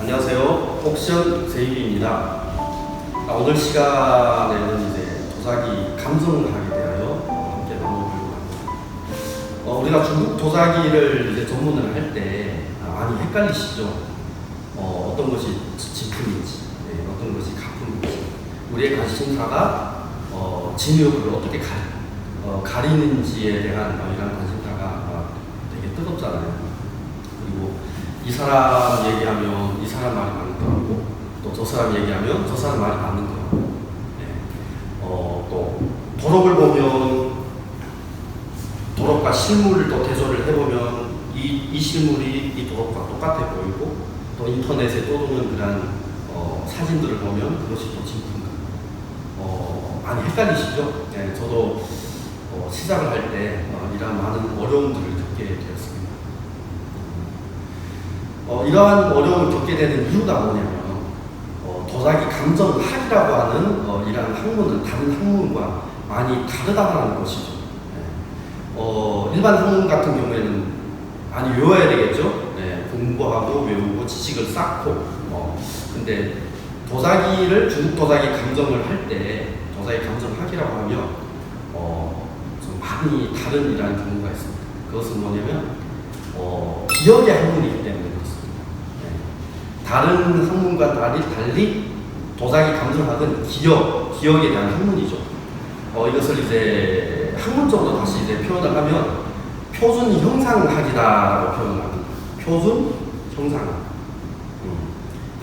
안녕하세요. 옥션 세이비입니다. 오늘 시간에는 이제 도자기 감성학에 대하여 함께 나눠보려고 합니다. 우리가 중국 도자기를 이제 전문을 할 때 많이 헷갈리시죠? 어떤 것이 진품인지, 어떤 것이 가품인지, 우리의 관심사가 진흙을 어떻게 가리는지에 대한 이런 관심사가 되게 뜨겁잖아요. 그리고 이 사람 얘기하면 이 사람 말이 맞는 거고, 또 저 사람 얘기하면 저 사람 말이 맞는 거고, 또 도록을 보면 도록과 실물을 또 대조를 해보면 이 실물이 이 도록과 똑같아 보이고, 또 인터넷에 떠도는 그런 사진들을 보면 그것이 또 진품인가. 많이 헷갈리시죠? 네, 저도 시작을 할 때 이런 많은 어려움들을 겪게 되었습니다. 이러한 어려움을 겪게 되는 이유가 뭐냐면 도자기 감정학이라고 하는 이러한 학문은 다른 학문과 많이 다르다는 것이죠. 일반 학문 같은 경우에는 많이 외워야 되겠죠. 공부하고 외우고 지식을 쌓고. 근데 도자기를 중국 도자기 감정을 할 때 도자기 감정학이라고 하면 좀 많이 다른 이러한 경우가 있습니다. 그것은 뭐냐면 기억의 학문이기 때문에 그렇습니다. 다른 학문과 달리 도자기 감정학은 기억에 대한 학문이죠. 이것을 이제 학문적으로 다시 이제 표현을 하면 표준 형상학이다라고 표현을 합니다. 표준 형상학.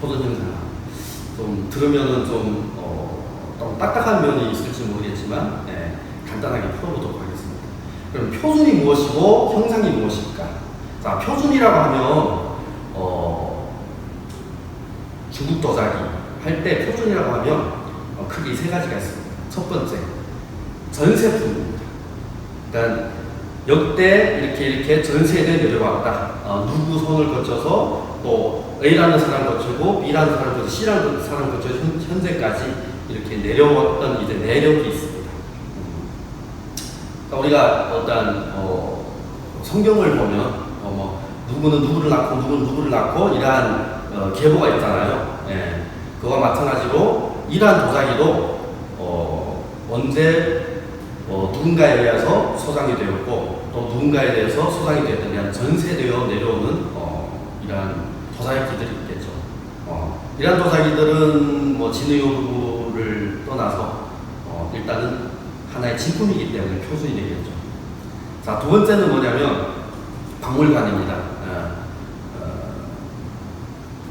표준 형상학. 좀 들으면은 좀 딱딱한 면이 있을지 모르겠지만 간단하게 풀어보도록 하겠습니다. 그럼 표준이 무엇이고 형상이 무엇일까? 자, 표준이라고 하면 중국 도자기 할 때 표준이라고 하면 크게 세 가지가 있습니다. 첫 번째, 전세품입니다. 그러니까 역대 이렇게 전세대 내려왔다. 누구 손을 거쳐서 또 A라는 사람 거치고 B라는 사람 거치고 C라는 사람 거쳐서 현재까지 이렇게 내려왔던 이제 내력이 있습니다. 그러니까 우리가 어떤 성경을 보면 누구는 누구를 낳고 누구는 누구를 낳고 이러한 계보가 있잖아요. 그와 마찬가지로 이러한 도자기도 언제 누군가에 의해서 소장이 되었고 또 누군가에 대해서 소장이 되었던 이런 전세되어 내려오는 이러한 도자기들이 있겠죠. 이러한 도자기들은 진의 여부를 떠나서 일단은 하나의 진품이기 때문에 표준이 되겠죠. 자, 두 번째는 뭐냐면 박물관입니다.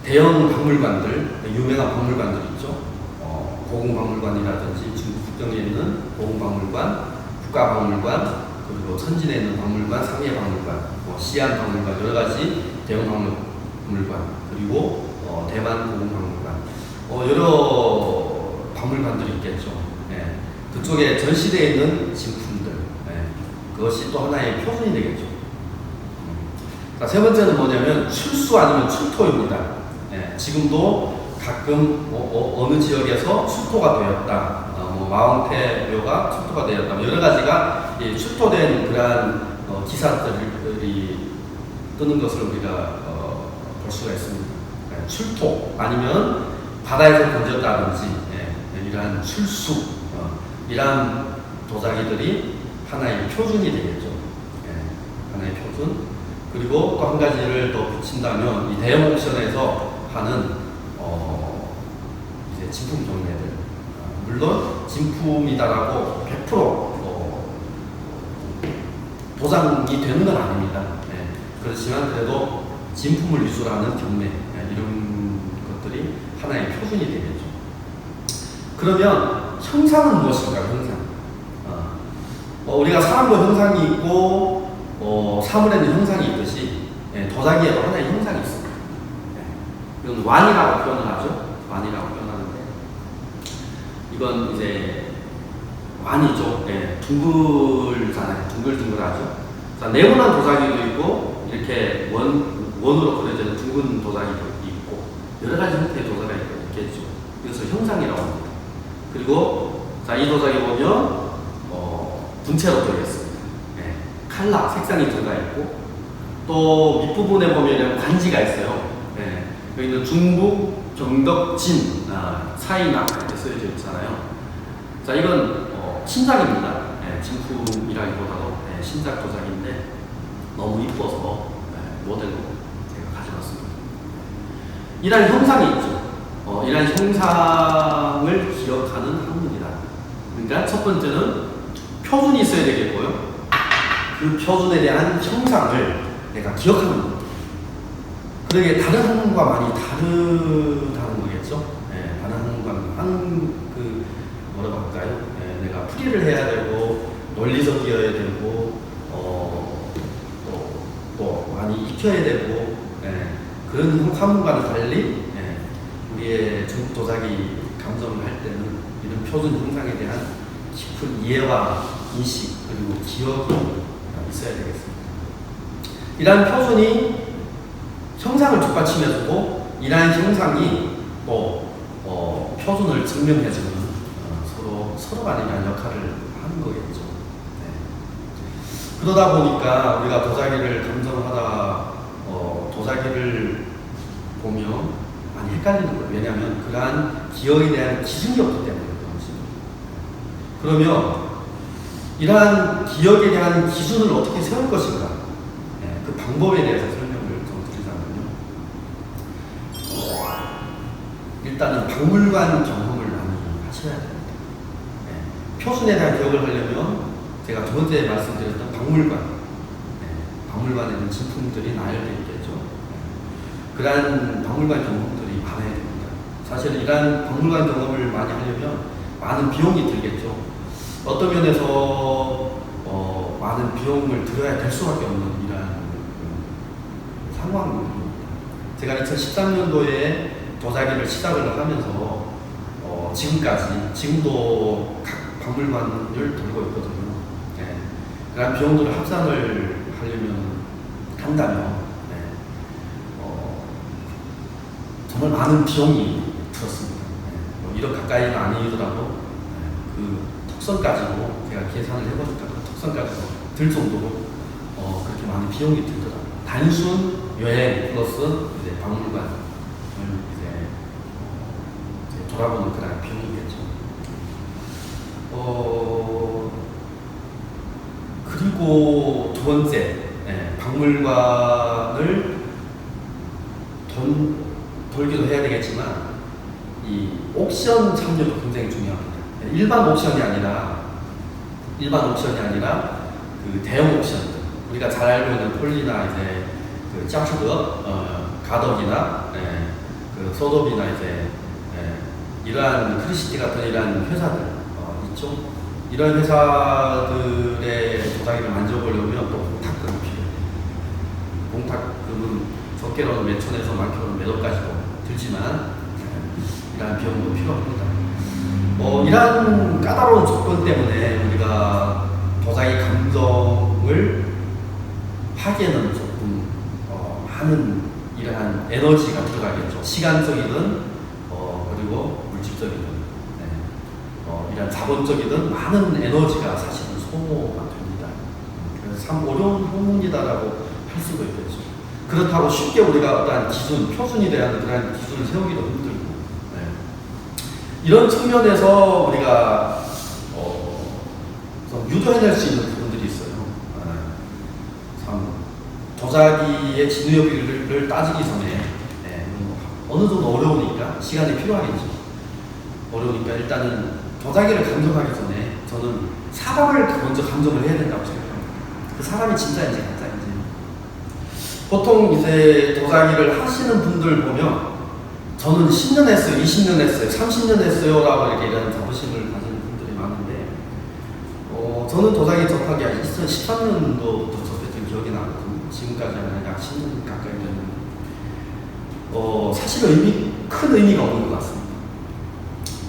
대형 박물관들, 유명한 박물관들 있죠. 고궁박물관이라든지 중국 국경에 있는 고궁박물관, 국가박물관, 그리고 천진에 있는 박물관, 상해박물관, 시안박물관, 여러 가지 대형 박물관, 그리고 대만 고궁박물관, 여러 박물관들이 있겠죠. 그쪽에 전시되어 있는 진품들, 그것이 또 하나의 표준이 되겠죠. 자, 세 번째는 뭐냐면 출수 아니면 출토입니다. 지금도 가끔 어느 지역에서 출토가 되었다. 마왕태묘가 출토가 되었다. 여러 가지가 출토된 그러한 기사들이 뜨는 것을 우리가 볼 수가 있습니다. 출토 아니면 바다에서 건졌다든지 이러한 출수, 이러한 도자기들이 하나의 표준이 되겠죠. 하나의 표준. 그리고 또 한 가지를 더 붙인다면 이 대형 옥션에서 하는 이제 진품 경매들, 물론 진품이다라고 100% 보장이 되는 건 아닙니다. 그렇지만 그래도 진품을 위주로 하는 경매, 이런 것들이 하나의 표준이 되겠죠. 그러면 형상은 무엇일까요? 형상. 우리가 사람도 형상이 있고 사물에는 형상이 있듯이 도자기에도 하나의 형상이 있습니다. 이건 완이라고 표현을 하죠. 완이라고 표현하는데 이건 이제 완이죠. 둥글잖아요. 둥글둥글하죠. 자, 네모난 도자기도 있고 이렇게 원으로 그려져 있는 둥근 도자기도 있고 여러 가지 형태의 도자기가 있겠죠. 그래서 형상이라고 합니다. 그리고 자, 이 도자기 보면 분체로 되어 있습니다. 칼라, 색상이 들어가 있고 또 밑부분에 보면 관지가 있어요. 여기는 중북 경덕진 사이나 이렇게 쓰여져 있잖아요. 자, 이건 신작입니다. 진품이라기보다도 신작 도자기인데 너무 이뻐서 모델로 제가 가져왔습니다. 이러한 형상이 있죠. 이러한 형상을 기억하는 학문이다. 그러니까 첫 번째는 표준이 있어야 되겠고요. 그 표준에 대한 형상을 내가 기억하는 것. 그러게 다른 학문과 많이 다르다는 거겠죠. 다른 학문과 뭐라고 할까요? 내가 풀이를 해야 되고 논리적 이어야 되고 또 많이 익혀야 되고 그런 학문과는 달리 우리의 중국 도자기 감정을 할 때는 이런 표준 형상에 대한 깊은 이해와 인식 그리고 기억이 있어야 되겠습니다. 이러한 표준이 형상을 뒷받침해주고 이러한 형상이 또 표준을 증명해주는 서로 간의 역할을 하는 거겠죠. 그러다 보니까 우리가 도자기를 감정하다 도자기를 보면 많이 헷갈리는 거예요. 왜냐하면 그러한 기억에 대한 기준이 없기 때문에 그런 것입니다. 그러면 이러한 기억에 대한 기준을 어떻게 세울 것인가? 그 방법에 대해서 설명을 좀 드리자면요. 일단은 박물관 경험을 많이 하셔야 됩니다. 표준에 대한 기억을 하려면 제가 두 번째 말씀드렸던 박물관에는 진품들이 나열되어 있겠죠. 그러한 박물관 경험들이 많아야 됩니다. 사실은 이러한 박물관 경험을 많이 하려면 많은 비용이 들겠죠. 어떤 면에서 많은 비용을 들여야 될 수밖에 없는 이러한 상황입니다. 제가 2013년도에 도자기를 시작을 하면서 지금도 각 박물관을 돌고 있거든요. 그런 비용들을 합산을 한다면 정말 많은 비용이 들었습니다. 1억 가까이는 아니더라도 그 턱선까지도 제가 계산을 해보니까 그 턱선까지도 들 정도로 그렇게 많은 비용이 들더라고요. 단순 여행 플러스 이제 박물관을 이제 돌아보는 그런 비용이겠죠. 그리고 두 번째, 박물관을 돌기도 해야 되겠지만 이 옥션 참여도 굉장히 중요합니다. 일반 옥션이 아니라 그 대형 옥션들, 우리가 잘 알고 있는 폴리나 이제 그 짝슈드, 가덕이나 그 소도비나 이제 이러한 크리시티 같은 이러한 회사들 있죠. 이런 회사들의 도자기를 만져보려면 또 공탁금이 필요해요. 공탁금은 적게로는 몇 천에서 많게로는 몇 억까지도 들지만 이러한 비용도 필요합니다. 이러한 까다로운 조건 때문에 우리가 도자기 감정을 하기에는 조금 많은 이러한 에너지가 들어가겠죠. 시간적이든 그리고 물질적이든 이런 자본적이든 많은 에너지가 사실은 소모가 됩니다. 그래서 참 어려운 학문이다라고 할 수가 있겠죠. 그렇다고 쉽게 우리가 어떠한 기준, 표준이 대한 그런 기준을 세우기도 힘들고 이런 측면에서 우리가 좀 유도해낼 수 있는 부분들이 있어요. 참 도자기의 진위업을 따지기 전에 어느 정도 어려우니까 시간이 필요하겠죠. 어려우니까 일단은 도자기를 감정하기 전에 저는 사람을 먼저 감정을 해야 된다고 생각합니다. 그 사람이 진짜인지 가짜인지. 보통 이제 도자기를 하시는 분들 보면 저는 10년 했어요, 20년 했어요, 30년 했어요 라고 이렇게 이런 자부심을 가지는 분들이 많은데 저는 도자기 접하기 2013년도부터 접했던 기억이 나거든요. 지금까지 한 약 10년 가까이 됐는데 사실은 큰 의미가 없는 것 같습니다.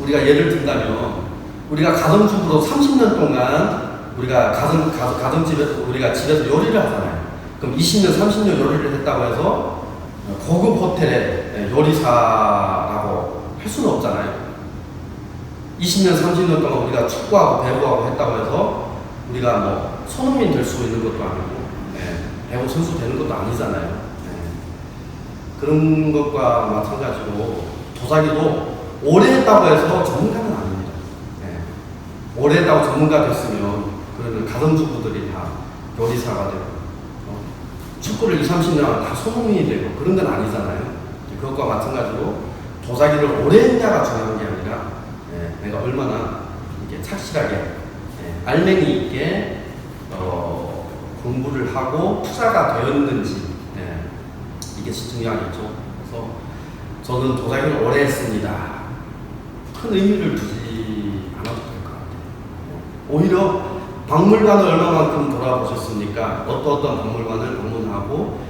우리가 예를 든다면 우리가 가정주부로 30년 동안 우리가 가정집에서 우리가 집에서 요리를 하잖아요. 그럼 20년, 30년 요리를 했다고 해서 고급 호텔의 요리사라고 할 수는 없잖아요. 20년, 30년 동안 우리가 축구하고 배구하고 했다고 해서 우리가 뭐 손흥민 될 수 있는 것도 아니고 배구 선수 되는 것도 아니잖아요. 그런 것과 마찬가지로 도자기도 오래 했다고 해서 전문가는 아닙니다. 네. 오래 했다고 전문가 됐으면 그러면 가정주부들이 다 요리사가 되고 축구를 20, 30년 다 소문이 되고 그런 건 아니잖아요. 그것과 마찬가지로 도자기를 오래 했냐가 중요한 게 아니라 내가 얼마나 이렇게 착실하게 알맹이 있게 공부를 하고 투자가 되었는지 이게 중요하겠죠. 그래서 저는 도자기를 오래 했습니다. 큰 의미를 두지 않아도 될 것 같아요. 오히려 박물관을 얼마만큼 돌아보셨습니까? 어떤 박물관을 방문하고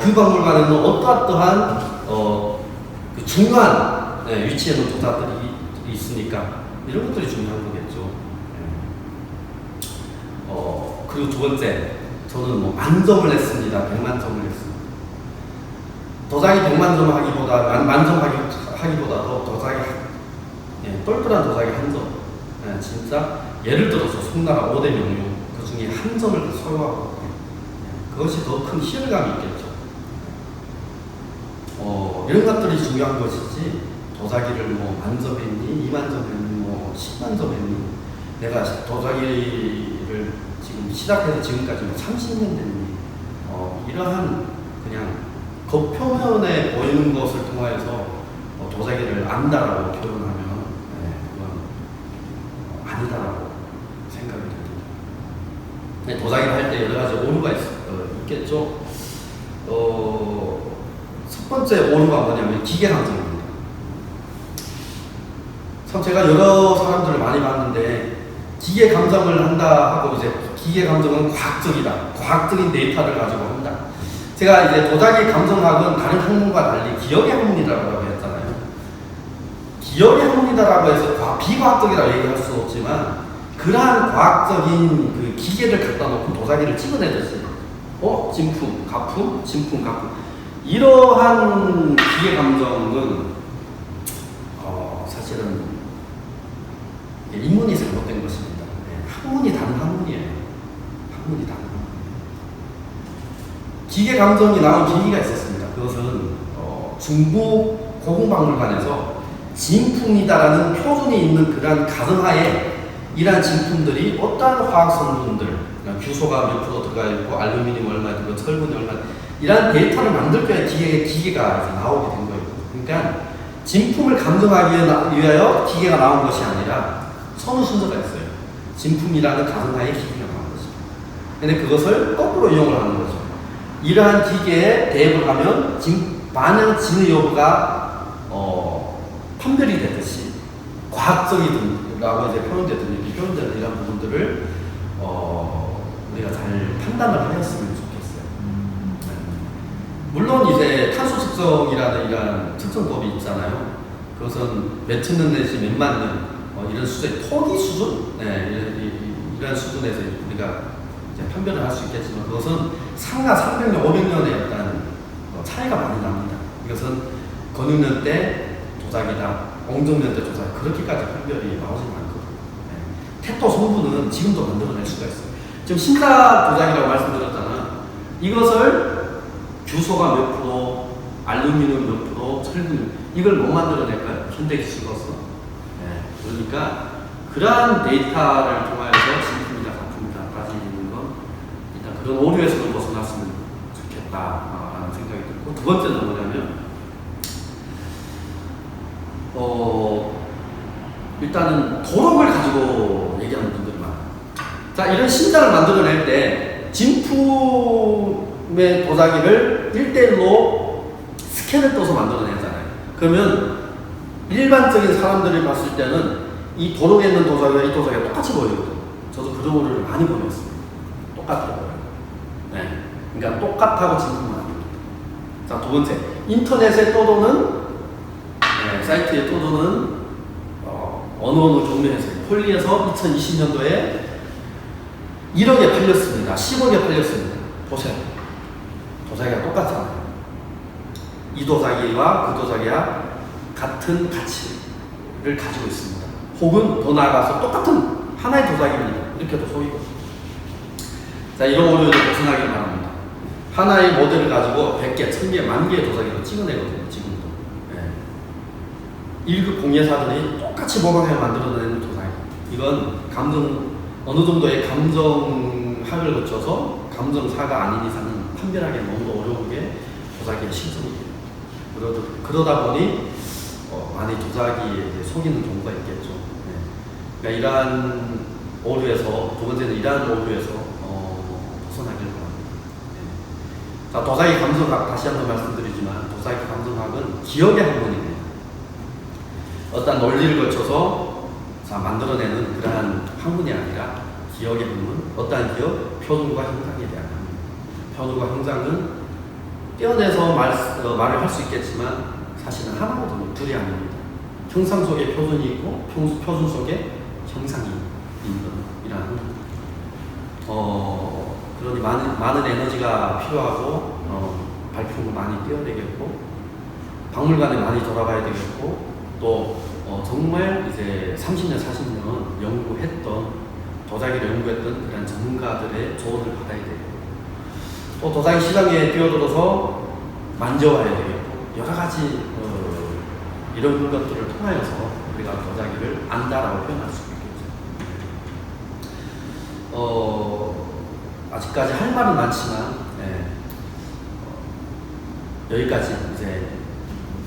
그 박물관에는 어떠한 그 중요한 위치에 있는 도자들이 있으니까 이런 것들이 중요한 거겠죠. 그리고 두 번째, 저는 뭐 만점을 했습니다. 100만 점을 했습니다. 도자기 100만 점 하기보다 만점 하기보다도 도자기 똘똘한 도자기 한 점, 진짜 예를 들어서 송나라 5대 명류 그 중에 한 점을 소유하고 그것이 더 큰 희열감이 있겠죠. 이런 것들이 중요한 것이지 도자기를 뭐 만점 했니, 2만 점 했니, 뭐 10만 점 했니, 내가 도자기를 지금 시작해서 지금까지 뭐 30년 됐니, 이러한 그냥 겉표면에 보이는 것을 통하여서 도자기를 안다라고 표현하면 그건 아니다라고 생각이 됩니다. 도자기를 할 때 여러 가지 오류가 있겠죠. 첫 번째 오류가 뭐냐면 기계 감정입니다. 참 제가 여러 사람들을 많이 봤는데 기계 감정을 한다 하고 이제 기계 감정은 과학적인 데이터를 가지고 한다. 제가 이제 도자기 감정학은 다른 학문과 달리 기억의 학문이라고 했잖아요. 기억의 학문이다라고 해서 비과학적이라고 얘기할 수 없지만 그러한 과학적인 그 기계를 갖다 놓고 도자기를 찍어내듯이 진품, 가품, 진품, 가품 이러한 기계 감정은 사실은 인문이 잘못된 것입니다. 학문이 다른 학문이에요. 학문이 다른 학문. 기계 감정이 나온 계기가 있었습니다. 그것은 중국 고궁박물관에서 진품이다라는 표준이 있는 그러한 가정하에 이러한 진품들이 어떠한 화학 성분들, 규소가 몇 프로 들어가 있고 알루미늄 얼마 들고 철분이 얼마 이러한 데이터를 만들 때 기계가 이제 나오게 된 거예요. 그러니까 진품을 감정하기 위하여 기계가 나온 것이 아니라 선후 순서가 있어요. 진품이라는 가정하에 기계가 나온 것입니다. 근데 그것을 거꾸로 이용을 하는 거죠. 이러한 기계에 대입을 하면 반응 진의 여부가 판별이 되듯이 과학적이라고 이제 표현되든 표현되는 이런 부분들을 우리가 잘 판단을 하였으면 좋겠어요. 물론 이제 탄소 측정이라는 이런 측정법이 있잖아요. 그것은 몇 천 년 내지 몇만 년 이런 수준, 토기 수준, 이런 수준에서 우리가 이제 판별을 할 수 있겠지만 그것은 상하 300년, 500년의 어떤 차이가 많이 납니다. 이것은 건육년 때 도자기다, 옹정년 때 도자기 그렇게까지 판별이 나오진 않거든요. 태토 성분은 지금도 만들어낼 수가 있어요. 지금 신사 도자기라고 말씀드렸잖아. 이것을 규소가 몇 프로, 알루미늄 몇 프로, 철분 이걸 못 만들어낼까요? 현대 기술로서. 그러니까 그러한 데이터를 통해서 진품이다, 가품이다 따지는 건 일단 그런 오류에서도 벗어났으면 좋겠다라는 생각이 들고 두 번째는 뭐냐면 일단은 도록을 가지고 얘기하는 분들이 많아요. 자, 이런 신장을 만들어낼 때 진품의 도자기를 1대1로 스캔을 떠서 만들어내잖아요. 그러면 일반적인 사람들이 봤을 때는 이 도록에 있는 도자기와 이 도자기가 똑같이 보이거든요. 저도 그런 오류를 많이 보냈어요. 똑같아 보여요. 그러니까 똑같다고 진품을 합니다. 자, 두 번째, 인터넷에 떠도는 사이트에 떠도는 어느 종류에서 폴리에서 2020년도에 1억에 팔렸습니다. 10억에 팔렸습니다. 보세요. 도자기가 똑같잖아요. 이 도자기와 그 도자기가 같은 가치를 가지고 있습니다. 혹은 더 나아가서 똑같은 하나의 도자기입니다. 이렇게도 속이고. 자, 이런 오류를 벗어나기 바랍니다. 하나의 모델을 가지고 100개, 1000개, 10,000개의 도자기를 찍어내거든요, 지금도. 예. 1급 공예사들이 똑같이 모방해 만들어내는 도자기. 이건 어느 정도의 감정학을 거쳐서 감정사가 아닌 이상은 판별하기 너무 어려운 게 도자기의 실성이에요. 그러다 보니 많이 도자기에 속이는 경우가 있겠죠. 네. 그러니까 이러한 오류에서, 두 번째는 이러한 오류에서 벗어나길 바랍니다. 네. 자, 도자기 감정학 다시 한번 말씀드리지만 도자기 감정학은 기억의 학문입니다. 어떤 논리를 거쳐서 만들어내는 그러한 학문이 아니라 기억의 학문. 어떠한 기억? 표준과 형상에 대한 학문. 표준과 형상은 떼어내서 말을 할 수 있겠지만 사실은 하나거든요. 둘이 아닙니다. 형상 속에 표준이 있고 표준 속에 형상이 있는 이라는 그러니 많은 에너지가 필요하고 발품을 많이 떼어내겠고 박물관에 많이 돌아가야 되겠고 또 정말 이제 30년, 40년 도자기를 연구했던 그런 전문가들의 조언을 받아야 되고 또 도자기 시장에 뛰어들어서 만져봐야 되겠고 여러 가지 이런 것들을 통하여서 우리가 도자기를 안다라고 표현할 수 있겠죠. 아직까지 할 말은 많지만 여기까지 이제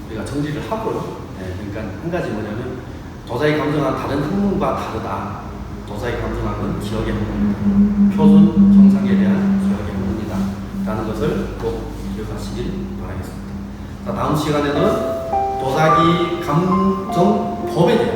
우리가 정리를 하고요. 그러니까 한 가지 뭐냐면 도자기 감정학은 다른 학문과 다르다. 도자기 감정학은 기억의 학문이다. 표준 형상에 대한 기억의 학문이다. 라는 것을 꼭 기억하시길 바라겠습니다. 자, 다음 시간에는 도자기 감정법에 대해서